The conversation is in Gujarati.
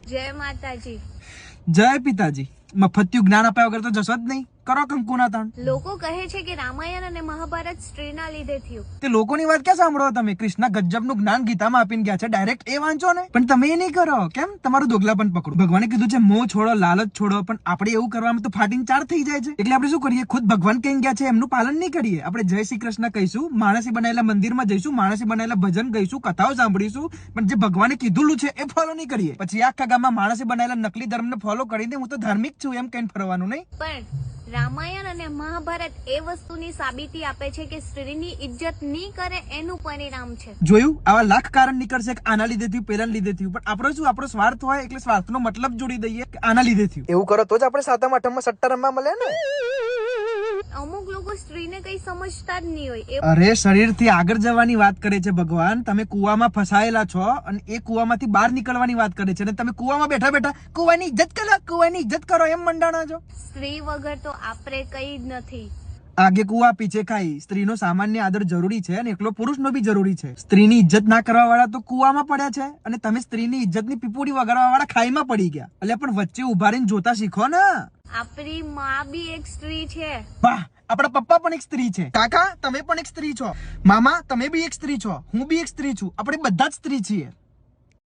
જય માતાજી. જય પિતાજી. મફતિયું જ્ઞાન આપ્યા વગર તો જશો જ નહીં. કરો કંકુના તાણ. લોકો કહે છે કે રામાયણ અને મહાભારત સ્ત્રીના લીધે થયું. તે લોકોની વાત ક્યાં સાંભળો તમે? કૃષ્ણ ગજબનું જ્ઞાન ગીતામાં આપીને ગયા છે, ડાયરેક્ટ એ વાંચો ને. પણ તમે એ નહીં કરો. કેમ? તમારું દોગલાપન પકડો. ભગવાને કીધું છે મોહ છોડો, લાલચ છોડો, પણ આપણે એવું કરવામાં તો ફાટીને ચાર થઈ જાય છે. એટલે આપણે શું કરીએ? ખુદ ભગવાન કઈ ગયા છે એમનું પાલન નહીં કરીએ. આપણે જય શ્રી કૃષ્ણ કહીશું, માણસે બનાવેલા મંદિરમાં જઈશું, માણસે બનાવેલા ભજન ગઈશું, કથાઓ સાંભળીશું, પણ જે ભગવાને કીધું છે એ ફોલો નહીં કરીએ. પછી આખા ગામમાં માણસે બનાવેલા નકલી ધર્મને ફોલો કરીને હું તો ધાર્મિક છું એમ કઈ ફરવાનું નહીં. પણ રામાયણ અને મહાભારત એ વસ્તુની સાબિતી આપે છે કે સ્ત્રીની ઇજ્જત નહીં કરે એનું પરિણામ છે. જોયું? આવા લાખ કારણ નીકળશે કે આના લીધે થયું, પેલા લીધે થયું, પણ આપણો શું, આપણો સ્વાર્થ હોય એટલે સ્વાર્થનો મતલબ જોડી દઈએ કે આના લીધે થયું. એવું કરો તો જ આપણે સાતમ આઠમમાં સટ્ટા રમવા મળે ને. અમુક લોકો સ્ત્રીને કઈ સમજતા જ નહીં હોય. અરે શરીરથી આગળ જવાની વાત કરે છે ભગવાન. તમે કુવામાં ફસાયેલા છો અને એ કુવામાંથી બહાર નીકળવાની વાત કરે છે, અને તમે કુવામાં બેઠા બેઠા કુવાની ઇજ્જત કરો, કુવાની ઇજ્જત કરો એમ મંડાણા છો. સ્ત્રી વગર તો આપણે કઈ જ નથી. આગે કુવા પીછે ખાઈ. સ્ત્રીનો સામાન્ય આદર જરૂરી છે અને એકલો પુરુષનો બી જરૂરી છે. સ્ત્રીની ઇજ્જત ના કરવા વાળા તો કુવામાં પડ્યા છે અને તમે સ્ત્રીની ઇજ્જતની પીપુડી વગાડવા વાળા ખાઈમાં પડી ગયા. એટલે પણ વચ્ચે ઉભા રહીને જોતા શીખો ને. આપણી માં બી એક સ્ત્રી છે. વાહ, આપણા પપ્પા પણ એક સ્ત્રી છે. કાકા તમે પણ એક સ્ત્રી છો. મામા તમે બી એક સ્ત્રી છો. હું બી એક સ્ત્રી છું. આપણે બધા જ સ્ત્રી છીએ.